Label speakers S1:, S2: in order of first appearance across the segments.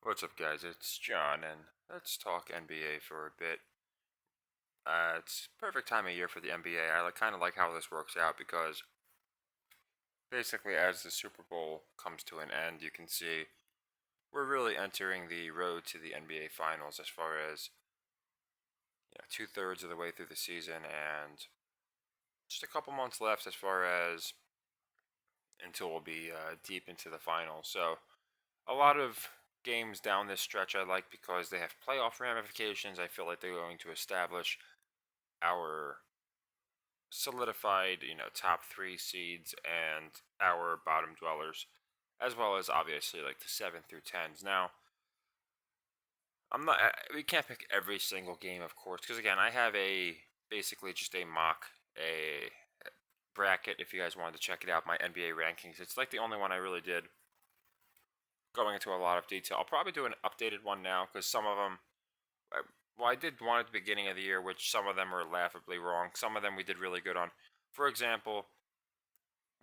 S1: What's up, guys? It's John, and let's talk NBA for a bit. It's perfect time of year for the NBA. I kind of like how this works out because basically, as the Super Bowl comes to an end, you can see we're really entering the road to the NBA Finals as far as 2/3 of the way through the season, and just a couple months left as far as until we'll be deep into the finals. So a lot of games down this stretch I like because they have playoff ramifications. I feel like they're going to establish our solidified, top three seeds and our bottom dwellers, as well as obviously like the 7 through 10s. Now, I'm not. We can't pick every single game, of course, because again, I have a basically just a mock a bracket. If you guys wanted to check it out, my NBA rankings. It's like the only one I really did, going into a lot of detail. I'll probably do an updated one now because some of them. Well, I did one at the beginning of the year, which some of them were laughably wrong. Some of them we did really good on. For example,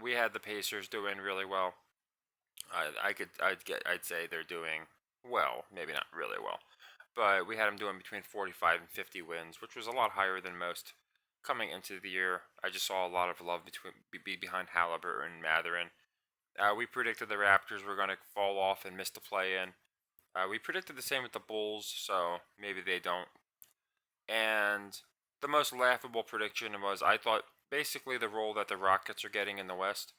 S1: we had the Pacers doing really well. I'd say they're doing well, maybe not really well, but we had them doing between 45 and 50 wins, which was a lot higher than most coming into the year. I just saw a lot of love be behind Halliburton and Matherin. We predicted the Raptors were going to fall off and miss the play-in. We predicted the same with the Bulls, so maybe they don't. And the most laughable prediction was I thought basically the role that the Rockets are getting in the West,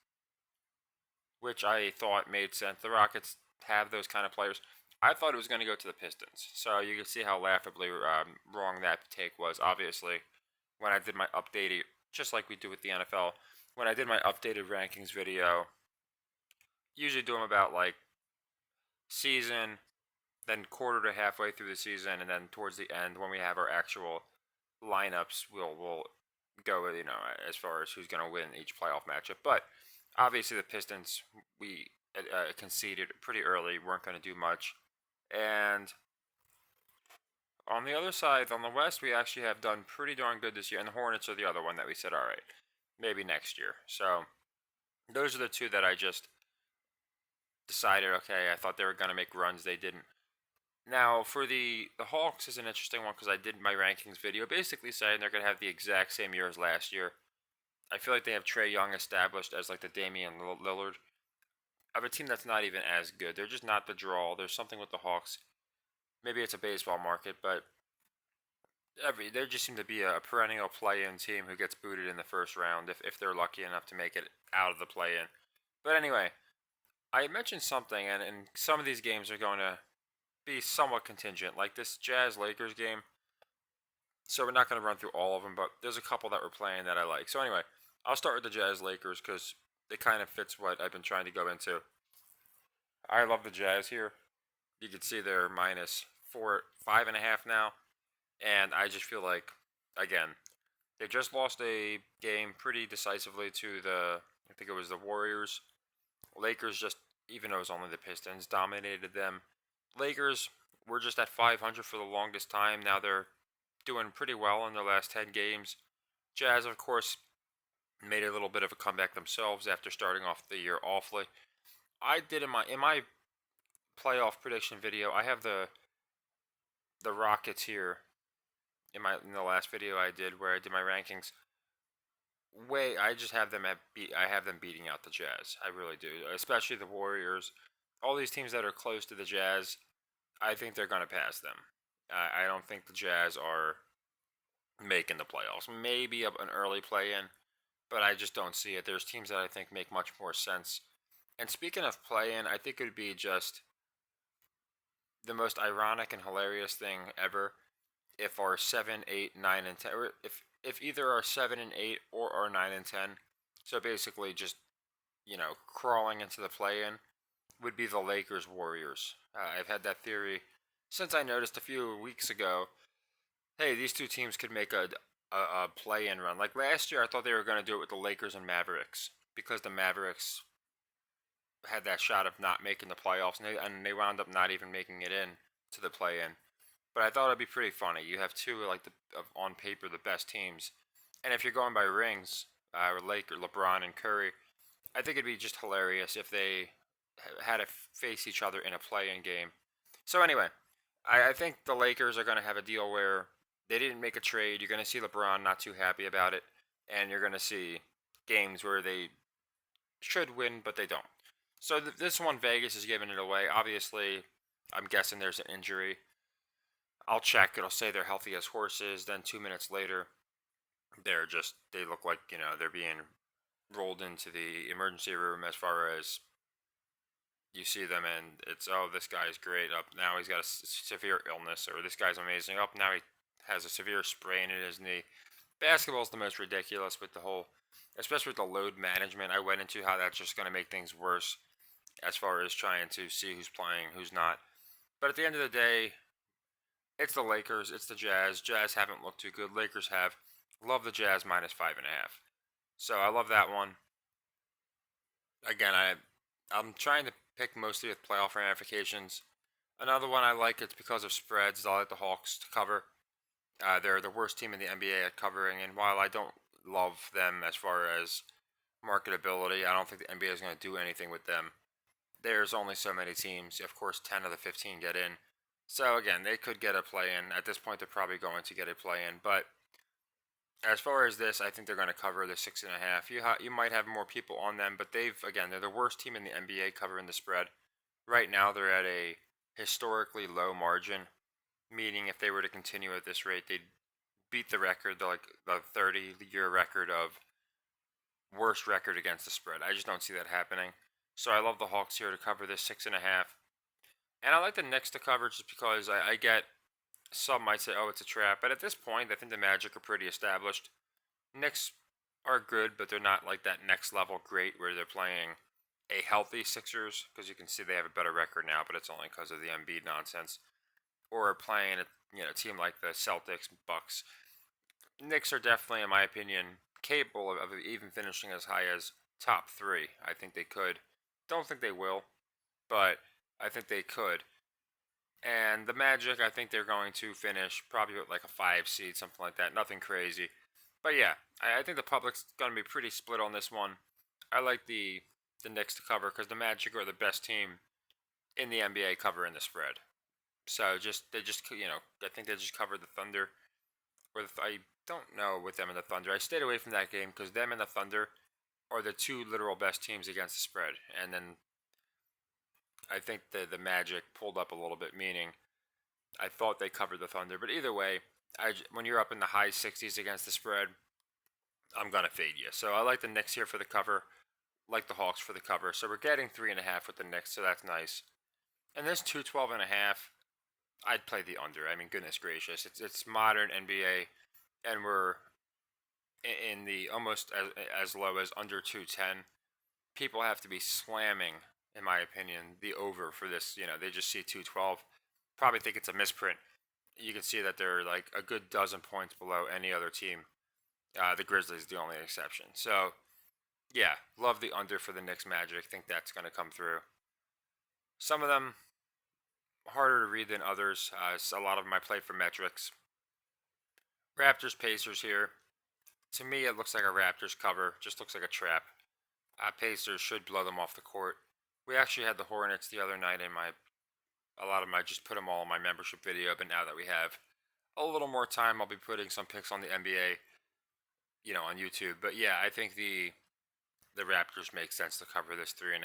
S1: which I thought made sense. The Rockets have those kind of players. I thought it was going to go to the Pistons. So you can see how laughably wrong that take was. Obviously, when I did my updated, just like we do with the NFL, when I did my updated rankings video, usually do them about like season, then quarter to halfway through the season, and then towards the end when we have our actual lineups, we'll go with as far as who's going to win each playoff matchup. But obviously the Pistons we conceded pretty early, weren't going to do much, and on the other side, on the West, we actually have done pretty darn good this year, and the Hornets are the other one that we said, all right, maybe next year. So those are the two that I just decided, okay, I thought they were going to make runs, they didn't. Now, for the Hawks is an interesting one because I did my rankings video basically saying they're going to have the exact same year as last year. I feel like they have Trae Young established as like the Damian Lillard of a team that's not even as good. They're just not the draw. There's something with the Hawks. Maybe it's a baseball market, but they just seem to be a perennial play-in team who gets booted in the first round if they're lucky enough to make it out of the play-in. But anyway, I mentioned something, and some of these games are going to be somewhat contingent, like this Jazz Lakers game. So we're not going to run through all of them, but there's a couple that we're playing that I like. So anyway, I'll start with the Jazz Lakers because it kind of fits what I've been trying to go into. I love the Jazz here. You can see they're minus 5.5 now, and I just feel like, again, they just lost a game pretty decisively to I think it was the Warriors. Lakers just, even though it was only the Pistons, dominated them. Lakers were just at 500 for the longest time. Now they're doing pretty well in their last 10 games. Jazz, of course, made a little bit of a comeback themselves after starting off the year awfully. I did in my playoff prediction video. I have the Rockets here in the last video I did where I did my rankings. I just have them I have them beating out the Jazz. I really do, especially the Warriors. All these teams that are close to the Jazz, I think they're going to pass them. I don't think the Jazz are making the playoffs. Maybe an early play-in, but I just don't see it. There's teams that I think make much more sense. And speaking of play-in, I think it would be just the most ironic and hilarious thing ever if our 7, 8, 9, and 10, or if either our 7 and 8 or our 9 and 10, so basically just, crawling into the play-in, would be the Lakers Warriors. I've had that theory since I noticed a few weeks ago. Hey, these two teams could make a play-in run. Like last year, I thought they were going to do it with the Lakers and Mavericks because the Mavericks had that shot of not making the playoffs, and they wound up not even making it in to the play-in. But I thought it'd be pretty funny. You have two like on paper the best teams, and if you're going by rings, LeBron and Curry, I think it'd be just hilarious if they had to face each other in a play-in game. So anyway, I think the Lakers are going to have a deal where they didn't make a trade. You're going to see LeBron not too happy about it, and you're going to see games where they should win, but they don't. So this one, Vegas is giving it away. Obviously, I'm guessing there's an injury. I'll check. It'll say they're healthy as horses. Then 2 minutes later, they look like, they're being rolled into the emergency room as far as you see them and it's, oh, this guy's great. Up now he's got a severe illness, or this guy's amazing. Up now he has a severe sprain in his knee. Basketball's the most ridiculous with the whole, especially with the load management. I went into how that's just going to make things worse as far as trying to see who's playing, who's not. But at the end of the day, it's the Lakers, it's the Jazz. Jazz haven't looked too good. Lakers have. Love the Jazz -5.5. So I love that one. Again, I'm trying to pick mostly with playoff ramifications. Another one I like, it's because of spreads. I like the Hawks to cover. They're the worst team in the NBA at covering, and while I don't love them as far as marketability, I don't think the NBA is going to do anything with them. There's only so many teams. Of course, 10 of the 15 get in. So again, they could get a play in. At this point, they're probably going to get a play in. But as far as this, I think they're going to cover the 6.5. You might have more people on them, but they're the worst team in the NBA covering the spread. Right now, they're at a historically low margin, meaning if they were to continue at this rate, they'd beat the record, the 30-year record of worst record against the spread. I just don't see that happening. So I love the Hawks here to cover this 6.5. And I like the Knicks to cover just because I get some might say, oh, it's a trap. But at this point, I think the Magic are pretty established. Knicks are good, but they're not like that next level great where they're playing a healthy Sixers, because you can see they have a better record now, but it's only because of the Embiid nonsense. Or playing a team like the Celtics, Bucks. Knicks are definitely, in my opinion, capable of even finishing as high as top three. I think they could. Don't think they will, but I think they could. And the Magic, I think they're going to finish probably with like a 5 seed, something like that. Nothing crazy. But yeah, I think the public's going to be pretty split on this one. I like the Knicks to cover because the Magic are the best team in the NBA covering the spread. So I think they just covered the Thunder. I don't know with them and the Thunder. I stayed away from that game because them and the Thunder are the two literal best teams against the spread. And then I think the Magic pulled up a little bit, meaning I thought they covered the Thunder. But either way, when you're up in the high 60s against the spread, I'm going to fade you. So I like the Knicks here for the cover, like the Hawks for the cover. So we're getting 3.5 with the Knicks, so that's nice. And this 212.5, I'd play the under. I mean, goodness gracious. It's modern NBA, and we're in the almost as low as under 210. People have to be slamming, in my opinion, the over for this. They just see 212. Probably think it's a misprint. You can see that they're like a good dozen points below any other team. The Grizzlies the only exception. So, yeah, love the under for the Knicks Magic. Think that's going to come through. Some of them harder to read than others. A lot of them I play for metrics. Raptors Pacers here. To me, it looks like a Raptors cover. Just looks like a trap. Pacers should blow them off the court. We actually had the Hornets the other night in a lot of them I just put them all in my membership video, but now that we have a little more time, I'll be putting some picks on the NBA, on YouTube. But yeah, I think the Raptors make sense to cover this 3.5.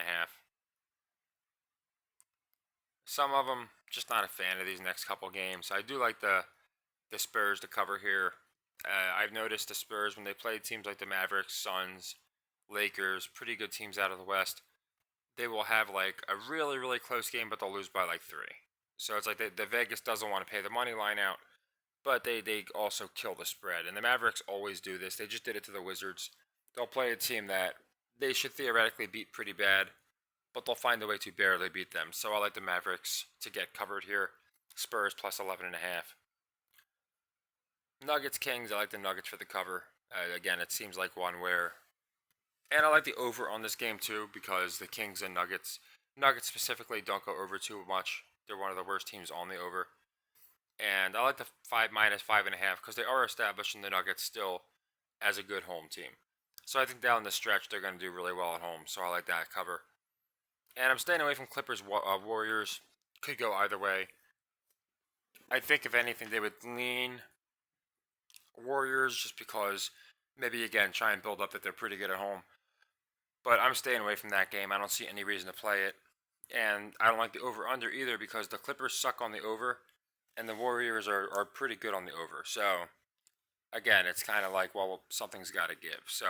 S1: Some of them, just not a fan of these next couple games. I do like the Spurs to cover here. I've noticed the Spurs, when they play teams like the Mavericks, Suns, Lakers, pretty good teams out of the West, they will have like a really, really close game, but they'll lose by like 3. So it's like the Vegas doesn't want to pay the money line out, but they also kill the spread. And the Mavericks always do this. They just did it to the Wizards. They'll play a team that they should theoretically beat pretty bad, but they'll find a way to barely beat them. So I like the Mavericks to get covered here. Spurs plus 11.5. Nuggets Kings, I like the Nuggets for the cover. Again, it seems like one where, and I like the over on this game too, because the Kings and Nuggets specifically don't go over too much. They're one of the worst teams on the over. And I like the -5.5 because they are establishing the Nuggets still as a good home team. So I think down the stretch they're going to do really well at home. So I like that cover. And I'm staying away from Clippers Warriors. Could go either way. I think if anything, they would lean Warriors just because maybe again try and build up that they're pretty good at home. But I'm staying away from that game. I don't see any reason to play it. And I don't like the over under either because the Clippers suck on the over and the Warriors are pretty good on the over. So again, it's kind of like, well, something's got to give. So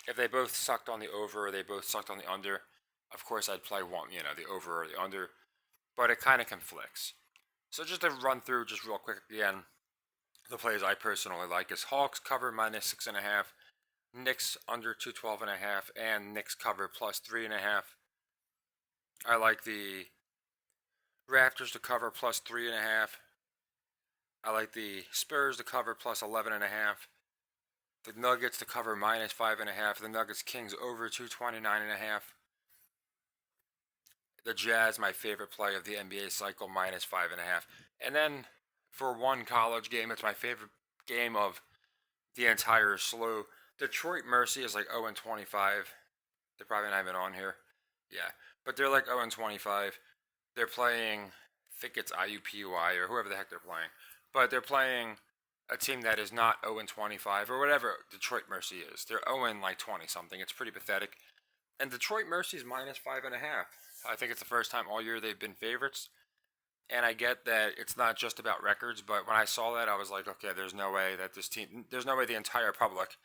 S1: if they both sucked on the over or they both sucked on the under, of course I'd play one, the over or the under. But it kind of conflicts. So just to run through just real quick again, the plays I personally like is Hawks cover -6.5, Knicks under 212.5, and Knicks cover +3.5. I like the Raptors to cover +3.5. I like the Spurs to cover +11.5. The Nuggets to cover -5.5. The Nuggets Kings over 229.5. The Jazz, my favorite play of the NBA cycle, -5.5. And then for one college game, it's my favorite game of the entire slew. Detroit Mercy is like 0-25. They're probably not even on here. Yeah, but they're like 0-25. They're playing, I think it's IUPUI or whoever the heck they're playing. But they're playing a team that is not 0-25 or whatever Detroit Mercy is. They're 0 like 20 something. It's pretty pathetic. And Detroit Mercy is -5.5. I think it's the first time all year they've been favorites. And I get that it's not just about records, but when I saw that, I was like, okay, there's no way that there's no way the entire public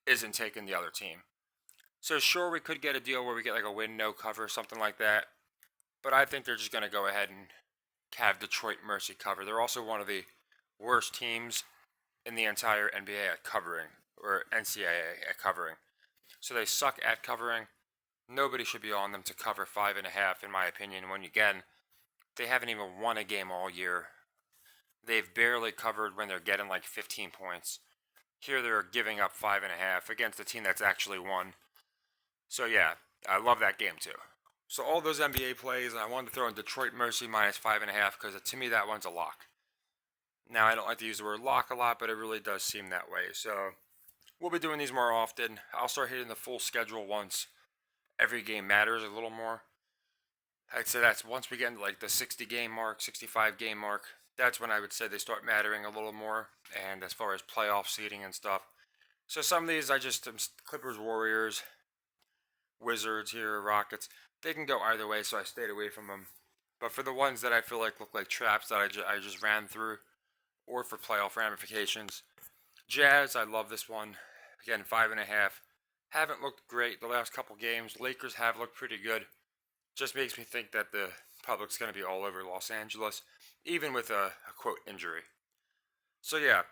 S1: isn't taking the other team. So sure, we could get a deal where we get like a win, no cover, something like that. But I think they're just going to go ahead and have Detroit Mercy cover. They're also one of the worst teams in the entire NBA at covering, or NCAA at covering. So they suck at covering. Nobody should be on them to cover 5.5, in my opinion. When again, they haven't even won a game all year. They've barely covered when they're getting like 15 points. Here they're giving up 5.5 against a team that's actually won. So yeah, I love that game too. So all those NBA plays, I wanted to throw in Detroit Mercy -5.5 because to me that one's a lock. Now I don't like to use the word lock a lot, but it really does seem that way. So we'll be doing these more often. I'll start hitting the full schedule once every game matters a little more. I'd say that's once we get into like the 60 game mark, 65 game mark, that's when I would say they start mattering a little more. And as far as playoff seeding and stuff. So some of these I just, Clippers, Warriors, Wizards here, Rockets, they can go either way, so I stayed away from them. But for the ones that I feel like look like traps that I just ran through, or for playoff ramifications, Jazz, I love this one. Again, 5.5. Haven't looked great the last couple games. Lakers have looked pretty good. Just makes me think that the public's going to be all over Los Angeles, even with a quote injury. So yeah,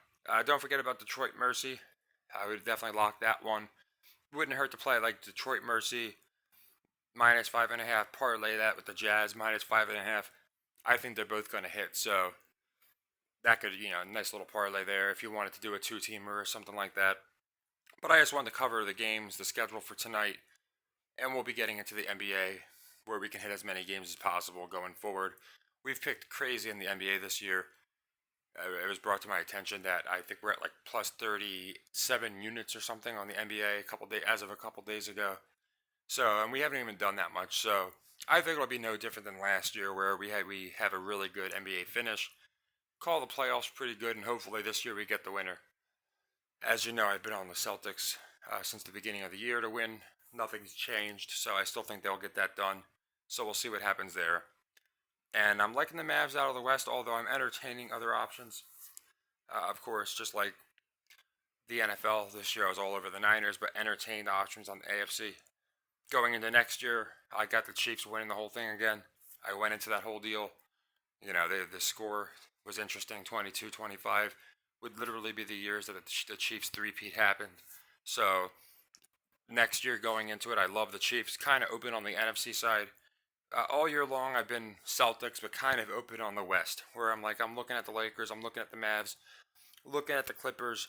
S1: don't forget about Detroit Mercy. I would definitely lock that one. Wouldn't hurt to play like Detroit Mercy -5.5. Parlay that with the Jazz -5.5. I think they're both going to hit. So that could, nice little parlay there if you wanted to do a two-teamer or something like that. But I just wanted to cover the games, the schedule for tonight, and we'll be getting into the NBA where we can hit as many games as possible going forward. We've picked crazy in the NBA this year. It was brought to my attention that I think we're at like plus 37 units or something on the NBA as of a couple days ago. So, and we haven't even done that much. So, I think it'll be no different than last year where we have a really good NBA finish, call the playoffs pretty good, and hopefully this year we get the winner. As you know, I've been on the Celtics since the beginning of the year to win. Nothing's changed, so I still think they'll get that done. So we'll see what happens there. And I'm liking the Mavs out of the West, although I'm entertaining other options. Of course, just like the NFL this year, I was all over the Niners, but entertained options on the AFC. Going into next year, I got the Chiefs winning the whole thing again. I went into that whole deal. The score was interesting, 22-25. Would literally be the years that the Chiefs three-peat happened. So next year going into it, I love the Chiefs. Kind of open on the NFC side. All year long, I've been Celtics, but kind of open on the West, where I'm looking at the Lakers, I'm looking at the Mavs, looking at the Clippers.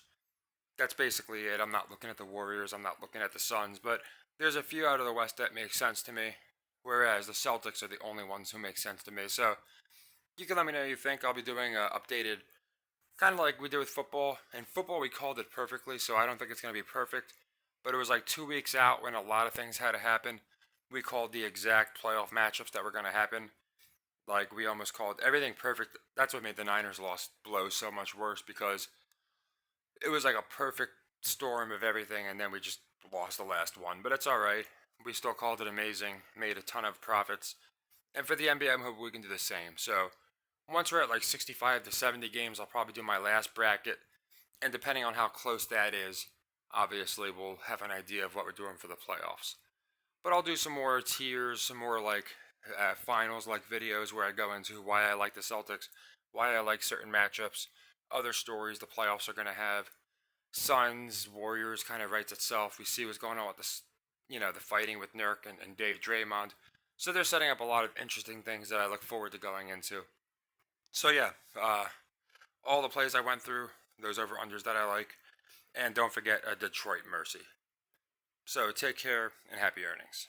S1: That's basically it. I'm not looking at the Warriors, I'm not looking at the Suns, but there's a few out of the West that make sense to me, whereas the Celtics are the only ones who make sense to me. So you can let me know what you think. I'll be doing an updated, kind of like we did with football. In football, we called it perfectly, so I don't think it's going to be perfect. But it was like 2 weeks out when a lot of things had to happen. We called the exact playoff matchups that were going to happen. Like we almost called everything perfect. That's what made the Niners loss blow so much worse because it was like a perfect storm of everything, and then we just lost the last one. But it's all right. We still called it amazing, made a ton of profits, and for the NBA, I'm hoping we can do the same. So once we're at like 65 to 70 games, I'll probably do my last bracket, and depending on how close that is, obviously we'll have an idea of what we're doing for the playoffs. But I'll do some more tiers, some more like finals like videos where I go into why I like the Celtics, why I like certain matchups, other stories the playoffs are going to have. Suns, Warriors kind of writes itself. We see what's going on with this, the fighting with Nurk and Dave Draymond. So they're setting up a lot of interesting things that I look forward to going into. So yeah, all the plays I went through, those over unders that I like, and don't forget a Detroit Mercy. So take care and happy earnings.